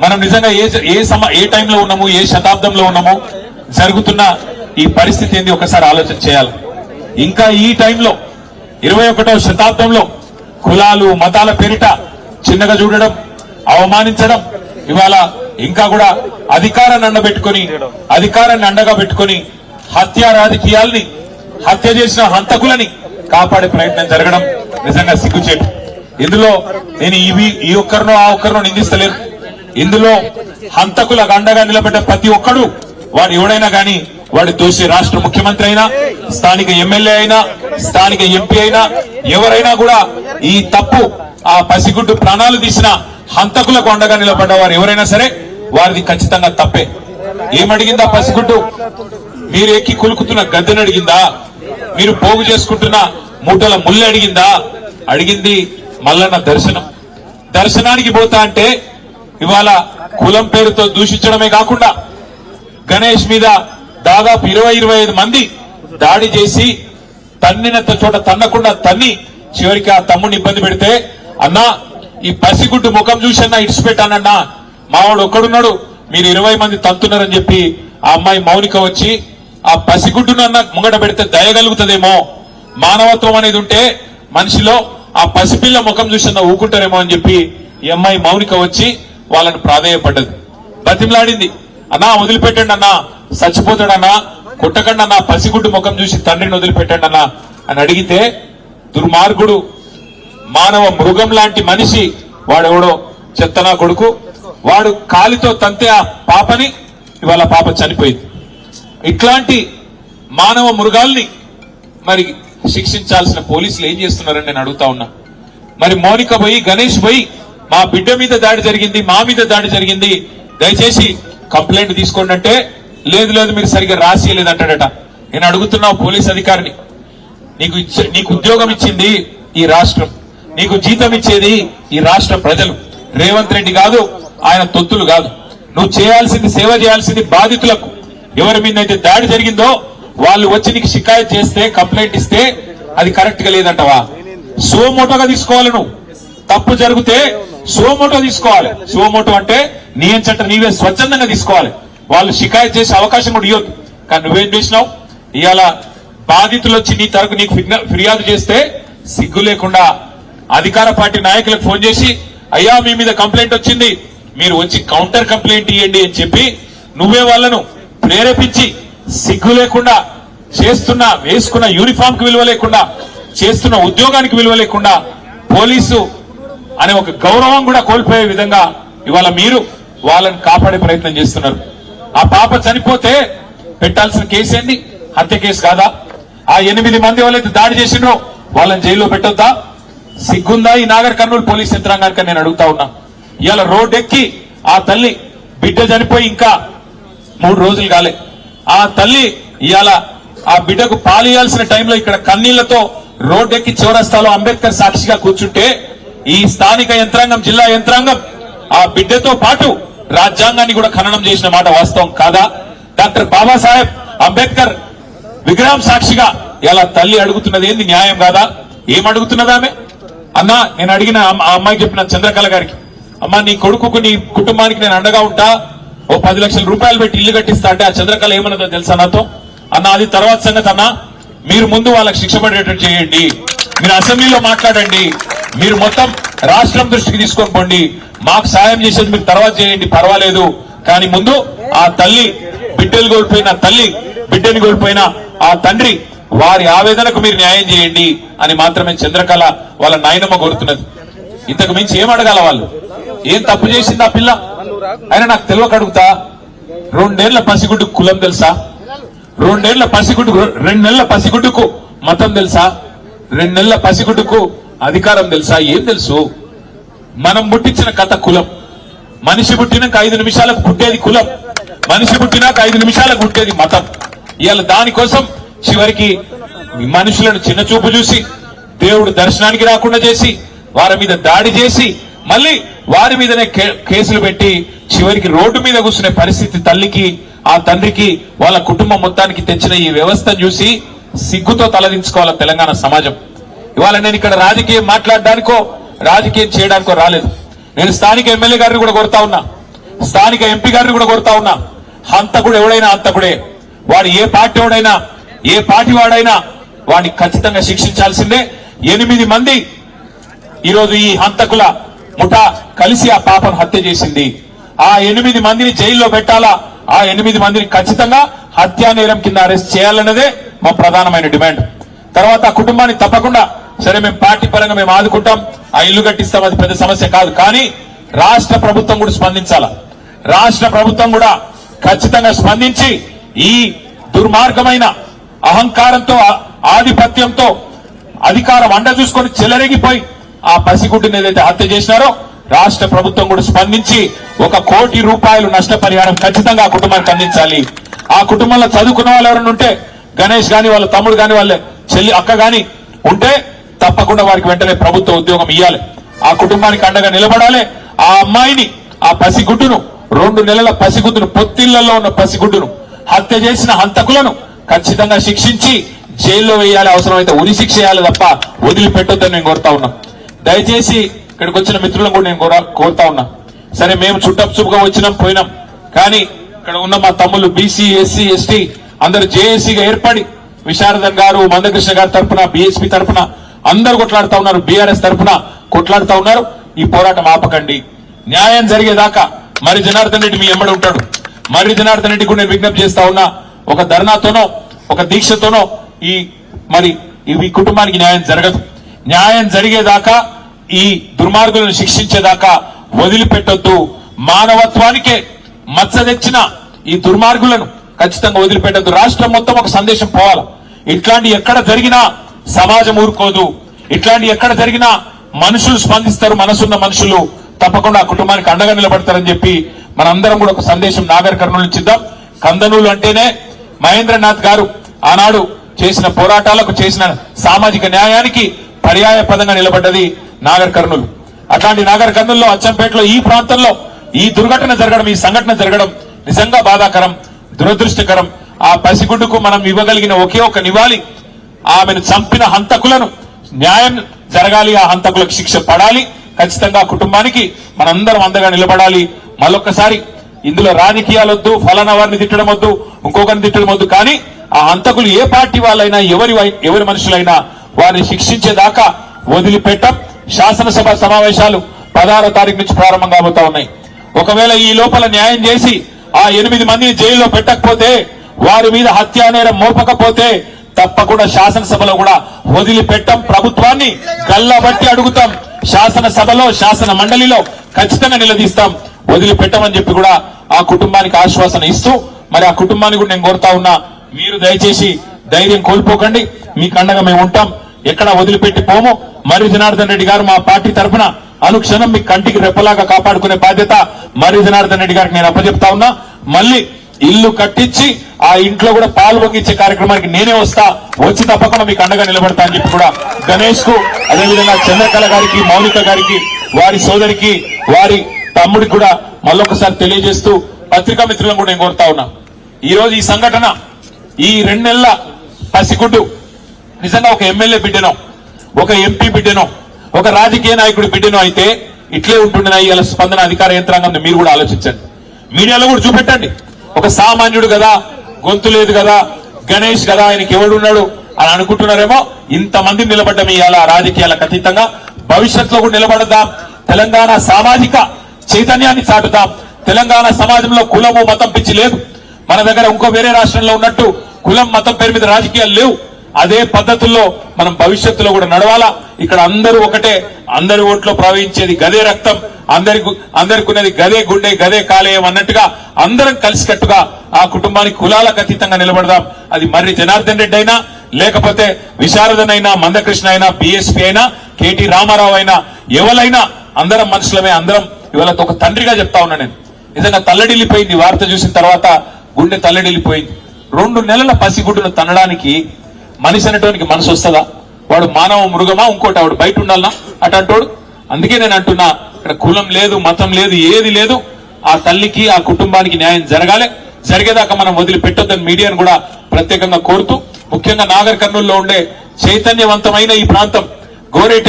మనం నిజంగా ఏ టైంలో ఉన్నాము, ఏ శతాబ్దంలో ఉన్నాము, జరుగుతున్న ఈ పరిస్థితి ఏంది ఒకసారి ఆలోచన చేయాలి. ఇంకా ఈ టైంలో 21వ శతాబ్దంలో కులాలు మతాల పేరిట చిన్నగా చూడడం, అవమానించడం, ఇవాళ ఇంకా కూడా అధికారాన్ని అండగా పెట్టుకొని హత్య రాజకీయాల్ని, హత్య చేసిన హంతకులని కాపాడే ప్రయత్నం జరగడం నిజంగా సిగ్గుచేటు. ఇందులో నేను ఈ ఒక్కరినో ఆ ఒక్కరినో నిందిస్తలేను. ఇందులో హంతకులకు అండగా నిలబడ్డ ప్రతి ఒక్కడు, వాడు ఎవడైనా గాని, వాడు దోషి రాష్ట్ర ముఖ్యమంత్రి అయినా, స్థానిక ఎమ్మెల్యే అయినా, స్థానిక ఎంపీ అయినా, ఎవరైనా కూడా ఈ తప్పు, ఆ పసిగుడ్డు ప్రాణాలు తీసిన హంతకులకు అండగా నిలబడ్డ వారు ఎవరైనా సరే వారిది ఖచ్చితంగా తప్పే. ఏమడిగిందా పసిగుడ్డు? మీరు ఎక్కి కులుకుతున్న గద్దెని అడిగిందా? మీరు పోగు చేసుకుంటున్న మూటల ముళ్ళు అడిగిందా? అడిగింది మల్లన్న దర్శనానికి పోతా అంటే ఇవాళ కులం పేరుతో దూషించడమే కాకుండా గణేష్ మీద దాదాపు 20-25 మంది దాడి చేసి తన్నినంత చోట తన్నకుండా తన్ని చివరికి ఆ తమ్ముడిని ఇబ్బంది పెడితే, అన్నా ఈ పసిగుడ్డు ముఖం చూసన్నా ఇడిచిపెట్టానన్నా, మావాడు ఒక్కడున్నాడు, మీరు 20 మంది తంతున్నారని చెప్పి ఆ అమ్మాయి మౌనిక వచ్చి ఆ పసిగుడ్డునన్నా ముంగట పెడితే దయగలుగుతుందేమో, మానవత్వం అనేది ఉంటే మనిషిలో ఆ పసిపిల్ల ముఖం చూసన్నా ఊకుంటారేమో అని చెప్పి ఈ అమ్మాయి మౌనిక వచ్చి వాళ్ళని ప్రాధేయపడ్డది, బతిమలాడింది. అన్నా వదిలిపెట్టండి అన్నా, చచ్చిపోతాడన్నా, కొట్టకండి అన్నా, పసిగుడ్డు ముఖం చూసి తండ్రిని వదిలిపెట్టండి అన్నా అని అడిగితే, దుర్మార్గుడు, మానవ మృగం లాంటి మనిషి వాడెవడో చెత్తనా కొడుకు, వాడు కాలితో తంతే ఆ పాపని, ఇవాళ పాప చనిపోయింది. ఇట్లాంటి మానవ మృగాల్ని మరి శిక్షించాల్సిన పోలీసులు ఏం చేస్తున్నారని నేను అడుగుతా ఉన్నా. మరి మౌనిక పోయి, గణేష్ పోయి, మా బిడ్డ మీద దాడి జరిగింది, మా మీద దాడి జరిగింది, దయచేసి కంప్లైంట్ తీసుకోండి అంటే, లేదు మీరు సరిగ్గా రాసియలేదంటాడట. నేను అడుగుతున్నా పోలీస్ అధికారిని, నీకు ఉద్యోగం ఇచ్చింది ఈ రాష్ట్రం, నీకు జీతం ఇచ్చేది ఈ రాష్ట్ర ప్రజలు, రేవంత్ రెడ్డి కాదు, ఆయన తొత్తులు కాదు. నువ్వు చేయాల్సింది, సేవ చేయాల్సింది బాధితులకు. ఎవరి మీద అయితే దాడి జరిగిందో వాళ్ళు వచ్చి నీకు షికాయత్ చేస్తే, కంప్లైంట్ ఇస్తే అది కరెక్ట్ గా లేదంటవా? సోమోటోగా తీసుకోవాలి. నువ్వు తప్పు జరిగితే సోమోటో తీసుకోవాలి. సోమోటో అంటే నీ ఎంచట నీవే స్వచ్ఛందంగా తీసుకోవాలి. వాళ్ళు షికాయత్ చేసే అవకాశం కూడా ఇవ్వద్దు. కానీ నువ్వేం చేసినావు? ఇవాళ బాధితులు వచ్చి నీ తరపు నీకు ఫిర్యాదు చేస్తే సిగ్గు లేకుండా అధికార పార్టీ నాయకులకు ఫోన్ చేసి, అయ్యా మీ మీద కంప్లైంట్ వచ్చింది, మీరు వచ్చి కౌంటర్ కంప్లైంట్ ఇవ్వండి అని చెప్పి నువ్వే వాళ్ళను ప్రేరేపించి, సిగ్గు లేకుండా వేసుకున్న యూనిఫామ్ కి విలువ లేకుండా, చేస్తున్న ఉద్యోగానికి విలువ లేకుండా, పోలీసు అనే ఒక గౌరవం కూడా కోల్పోయే విధంగా ఇవాళ మీరు వాళ్ళని కాపాడే ప్రయత్నం చేస్తున్నారు. ఆ పాప చనిపోతే పెట్టాల్సిన కేసు ఏంది? హత్య కేసు కాదా? ఆ 8 మంది వాళ్ళైతే దాడి చేసిండ్రో వాళ్ళని జైల్లో పెట్టొద్దా? సిగ్గుందా ఈ నాగర్ కర్నూలు పోలీస్ యంత్రాంగానికి నేను అడుగుతా ఉన్నా. ఇవాళ రోడ్డెక్కి ఆ తల్లి బిడ్డ చనిపోయి ఇంకా 3 రోజులు కాలే, ఆ తల్లి ఇవాళ ఆ బిడ్డకు పాలియాల్సిన టైంలో ఇక్కడ కన్నీళ్లతో రోడ్డెక్కి చౌరస్తాలో అంబేద్కర్ సాక్షిగా కూర్చుంటే, ఈ స్థానిక యంత్రాంగం, జిల్లా యంత్రాంగం ఆ బిడ్డతో పాటు రాజ్యాంగాన్ని కూడా ఖననం చేసిన మాట వాస్తవం కాదా? డాక్టర్ బాబాసాహెబ్ అంబేద్కర్ విగ్రహం సాక్షిగా ఇలా తల్లి అడుగుతున్నది ఏంది? న్యాయం కాదా? ఏమడుగుతున్నది ఆమె? అన్నా నేను అడిగిన ఆ అమ్మాయికి చెప్పిన చంద్రకళ గారికి, అమ్మా నీ కొడుకుకు, నీ కుటుంబానికి నేను అండగా ఉంటా, ఓ 10 లక్షల రూపాయలు పెట్టి ఇల్లు కట్టిస్తా అంటే ఆ చంద్రకళ ఏమన్నదో తెలుసా నాతో? అన్న అది తర్వాత సంగతి అన్నా, మీరు ముందు వాళ్ళకి శిక్ష పడేటట్టు చేయండి, మీరు అసెంబ్లీలో మాట్లాడండి, మీరు మొత్తం రాష్ట్రం దృష్టికి తీసుకొని పోండి, మాకు సాయం చేసేది మీరు తర్వాత చేయండి పర్వాలేదు, కానీ ముందు ఆ తల్లి, బిడ్డలు కోల్పోయిన తల్లి, బిడ్డని కోల్పోయిన ఆ తండ్రి, వారి ఆవేదనకు మీరు న్యాయం చేయండి అని మాత్రమే చంద్రకళ వాళ్ళ నాయనమ్మ కోరుతున్నది. ఇంతకు మించి ఏం అడగాల? వాళ్ళు ఏం తప్పు చేసింది ఆ పిల్ల? అయినా నాకు తెలియక అడుగుతా, 2 ఏళ్ల పసిగుడ్డుకు కులం తెలుసా? 2 ఏళ్ల పసిగుడ్డుకు, 2 నెలల పసిగుడ్డుకు మతం తెలుసా? 2 నెలల పసిగుడ్డుకు అధికారం తెలుసా? ఏం తెలుసు? మనం పుట్టించిన కథ కులం. మనిషి పుట్టినాక 5 నిమిషాలకు పుట్టేది కులం, మనిషి పుట్టినాక 5 నిమిషాలకు పుట్టేది మతం. ఇవాళ దానికోసం చివరికి మనుషులను చిన్న చూపు చూసి, దేవుడు దర్శనానికి రాకుండా చేసి, వారి మీద దాడి చేసి, మళ్ళీ వారి మీదనే కేసులు పెట్టి చివరికి రోడ్డు మీద కూర్చునే పరిస్థితి తల్లికి, ఆ తండ్రికి, వాళ్ళ కుటుంబం మొత్తానికి తెచ్చిన ఈ వ్యవస్థను చూసి సిగ్గుతో తలదించుకోవాలి తెలంగాణ సమాజం. ఇవాళ నేను ఇక్కడ రాజకీయం మాట్లాడడానికో రాజకీయం చేయడానికో రాలేదు. నేను స్థానిక ఎమ్మెల్యే గారిని కూడా కోరుతా ఉన్నా, స్థానిక ఎంపీ గారిని కూడా కోరుతా ఉన్నా, హంతకుడు ఎవడైనా హంతకుడే, వాడు ఏ పార్టీ వాడైనా ఏ పార్టీ వాడైనా వాడిని ఖచ్చితంగా శిక్షించాల్సిందే. 8 మంది ఈరోజు ఈ హంతకుల ముఠా కలిసి ఆ పాపను హత్య చేసింది. ఆ 8 మందిని జైల్లో పెట్టాలా, ఆ 8 మందిని ఖచ్చితంగా హత్యా నేరం కింద అరెస్ట్ చేయాలన్నదే మా ప్రధానమైన డిమాండ్. తర్వాత ఆ కుటుంబాన్ని తప్పకుండా సరే మేము పార్టీ పరంగా మేము ఆదుకుంటాం, ఆ ఇల్లు కట్టిస్తాం, అది పెద్ద సమస్య కాదు. కానీ రాష్ట్ర ప్రభుత్వం కూడా స్పందించాలా. రాష్ట్ర ప్రభుత్వం కూడా ఖచ్చితంగా స్పందించి ఈ దుర్మార్గమైన అహంకారంతో ఆధిపత్యంతో అధికారం అండ చూసుకొని చెలరేగిపోయి ఆ పసిగుడ్డుని ఏదైతే హత్య చేసినారో రాష్ట్ర ప్రభుత్వం కూడా స్పందించి 1 కోటి రూపాయలు నష్టపరిహారం ఖచ్చితంగా ఆ కుటుంబానికి అందించాలి. ఆ కుటుంబంలో చదువుకున్న వాళ్ళు ఎవరైనా ఉంటే గణేష్ గాని వాళ్ళ తమ్ముడు గాని వాళ్ళ చెల్లి అక్క గాని ఉంటే తప్పకుండా వారికి వెంటనే ప్రభుత్వ ఉద్యోగం ఇవ్వాలి. ఆ కుటుంబానికి అండగా నిలబడాలి. ఆ అమ్మాయిని ఆ పసిగుడ్డును 2 నెలల పసిగుడ్డును పొత్తిళ్లలో ఉన్న పసిగుడ్డును హత్య చేసిన హంతకులను ఖచ్చితంగా శిక్షించి జైల్లో వేయాలి, అవసరమైతే ఉరి శిక్ష చేయాలి తప్ప వదిలిపెట్టొద్దని నేను కోరుతా ఉన్నా. దయచేసి ఇక్కడికి వచ్చిన మిత్రులను కూడా నేను కోరుతా ఉన్నా. సరే మేము చుట్టపుగా వచ్చినాం పోయినాం, కానీ ఇక్కడ ఉన్న మా తమ్ముళ్ళు బీసీ ఎస్సీ ఎస్టీ అందరూ జేఏసీగా ఏర్పడి విశారదన్ గారు మందకృష్ణ గారి తరఫున బీఎస్పీ తరఫున అందరూ కొట్లాడుతా ఉన్నారు, బీఆర్ఎస్ తరఫున కొట్లాడుతా ఉన్నారు. ఈ పోరాటం ఆపకండి. న్యాయం జరిగేదాకా మరి జనార్దన్ రెడ్డి మీ ఎంబడి ఉంటాడు. మరి జనార్దన్ రెడ్డి కూడా నేను విజ్ఞప్తి చేస్తా ఉన్నా, ఒక ధర్నాతోనో ఒక దీక్షతోనో ఈ కుటుంబానికి న్యాయం జరగదు. న్యాయం జరిగేదాకా ఈ దుర్మార్గులను శిక్షించేదాకా వదిలిపెట్టొద్దు. మానవత్వానికే మచ్చ తెచ్చిన ఈ దుర్మార్గులను ఖచ్చితంగా వదిలిపెట్టద్దు. రాష్ట్రం మొత్తం ఒక సందేశం పోవాలి. ఇట్లాంటి ఎక్కడ జరిగినా సమాజం ఊరుకోదు. ఇట్లాంటి ఎక్కడ జరిగినా మనుషులు స్పందిస్తారు, మనసున్న మనుషులు తప్పకుండా ఆ కుటుంబానికి అండగా నిలబడతారని చెప్పి మనందరం కూడా ఒక సందేశం నాగర్ కర్నూలు నుంచి ఇద్దాం. కందనూలు అంటేనే మహేంద్రనాథ్ గారు ఆనాడు చేసిన పోరాటాలకు చేసిన సామాజిక న్యాయానికి పర్యాయ పదంగా నిలబడ్డది నాగర్ కర్నూలు. అట్లాంటి నాగర్ కర్నూలులో అచ్చంపేటలో ఈ ప్రాంతంలో ఈ దుర్ఘటన జరగడం, ఈ సంఘటన జరగడం నిజంగా బాధాకరం, దురదృష్టకరం. ఆ పసిగుడ్డుకు మనం ఇవ్వగలిగిన ఒకే ఒక నివాళి, ఆమెను చంపిన హంతకులను న్యాయం జరగాలి, ఆ హంతకులకు శిక్ష పడాలి. ఖచ్చితంగా కుటుంబానికి మనందరం అండగా నిలబడాలి. మళ్ళొక్కసారి ఇందులో రాజకీయాలొద్దు, ఫలానా వారిని తిట్టడం వద్దు, ఇంకొకరిని తిట్టడం వద్దు. కానీ ఆ హంతకులు ఏ పార్టీ వాళ్ళైనా ఎవరి మనుషులైనా వారిని శిక్షించేదాకా వదిలిపెట్టం. శాసనసభ సమావేశాలు 16వ తారీఖు నుంచి ప్రారంభం కాబోతా ఉన్నాయి. ఒకవేళ ఈ లోపల న్యాయం చేసి ఆ 8 మందిని జైల్లో పెట్టకపోతే, వారి మీద హత్యా నేరం మోపకపోతే తప్పకుండా శాసనసభలో కూడా వదిలిపెట్టం. ప్రభుత్వాన్ని గల్లబట్టి అడుగుతాం. శాసనసభలో శాసన మండలిలో ఖచ్చితంగా నిలదీస్తాం. వదిలిపెట్టమని చెప్పి కూడా ఆ కుటుంబానికి ఆశ్వాసన ఇస్తూ మరి ఆ కుటుంబాన్ని కూడా నేను కోరుతా ఉన్నా, మీరు దయచేసి ధైర్యం కోల్పోకండి. మీకు అండగా మేము ఉంటాం, ఎక్కడ వదిలిపెట్టి పోము. మర్రి జనార్దన్ రెడ్డి గారు మా పార్టీ తరఫున అనుక్షణం మీ కంటికి రెప్పలాగా కాపాడుకునే బాధ్యత మర్రి జనార్దన్ రెడ్డి గారికి నేను అప్పచెప్తా ఉన్నా. మళ్ళీ ఇల్లు కట్టించి ఆ ఇంట్లో కూడా పాలు పొంగించే కార్యక్రమానికి నేనే వస్తా, వచ్చి తప్పకుండా మీకు అండగా నిలబడతా అని చెప్పి కూడా గణేష్ కు, అదేవిధంగా చంద్రకళ గారికి, మౌనిక గారికి, వారి సోదరికి, వారి తమ్ముడికి కూడా మళ్ళొకసారి తెలియజేస్తూ పత్రికా మిత్రులను కూడా నేను కోరుతా ఉన్నా. ఈ రోజు ఈ సంఘటన, ఈ 2 నెలల పసిగుడ్డు నిజంగా ఒక ఎమ్మెల్యే బిడ్డనో, ఒక ఎంపీ బిడ్డనో, ఒక రాజకీయ నాయకుడి బిడ్డనో అయితే ఇట్లే ఉంటుండేనా ఇవాళ స్పందన అధికార యంత్రాంగం? మీరు కూడా ఆలోచించండి, మీడియాలో కూడా చూపెట్టండి. ఒక సామాన్యుడు కదా, గొంతు లేదు కదా, గణేష్ కదా, ఆయనకి ఎవడున్నాడు అని అనుకుంటున్నారేమో. ఇంతమంది నిలబడ్డం ఇవాళ రాజకీయాలకు అతీతంగా భవిష్యత్తులో కూడా నిలబడదాం. తెలంగాణ సామాజిక చైతన్యాన్ని చాటుదాం. తెలంగాణ సమాజంలో కులము మతం పిచ్చి లేదు. మన దగ్గర ఇంకో వేరే రాష్ట్రంలో ఉన్నట్టు కులం మతం పేరు మీద రాజకీయాలు లేవు. అదే పద్ధతుల్లో మనం భవిష్యత్తులో కూడా నడవాలా. ఇక్కడ అందరూ ఒకటే, అందరి ఓట్లో ప్రవహించేది గదే రక్తం, అందరికి ఉన్నది గదే గుండె, గదే కాలేయం అన్నట్టుగా అందరం కలిసికట్టుగా ఆ కుటుంబానికి కులాలకు అతీతంగా నిలబడదాం. అది మర్రి జనార్దన్ రెడ్డి అయినా, లేకపోతే విశారదన్ అయినా, మందకృష్ణ అయినా, బీఎస్పీ అయినా, కేటీ రామారావు అయినా, ఎవరైనా అందరం మనుషులమే. అందరం ఇవాళ ఒక తండ్రిగా చెప్తా ఉన్నా నేను. నిజంగా తల్లడిల్లిపోయింది వార్త చూసిన తర్వాత, గుండె తల్లడిల్లిపోయింది. 2 నెలల పసిగుడ్డును తనడానికి మనిషి అనేటోనికి మనసు వస్తుందా? వాడు మానవ మృగమా, ఇంకోటి వాడు బయట ఉండాలనా అటంటోడు? అందుకే నేను అంటున్నా, ఇక్కడ కులం లేదు, మతం లేదు, ఏది లేదు. ఆ తల్లికి, ఆ కుటుంబానికి న్యాయం జరగాలి. జరిగేదాకా మనం వదిలిపెట్టొద్దని మీడియాను కూడా ప్రత్యేకంగా కోరుతూ, ముఖ్యంగా నాగర్ కర్నూలులో ఉండే చైతన్యవంతమైన ఈ ప్రాంతం గోరేటెంక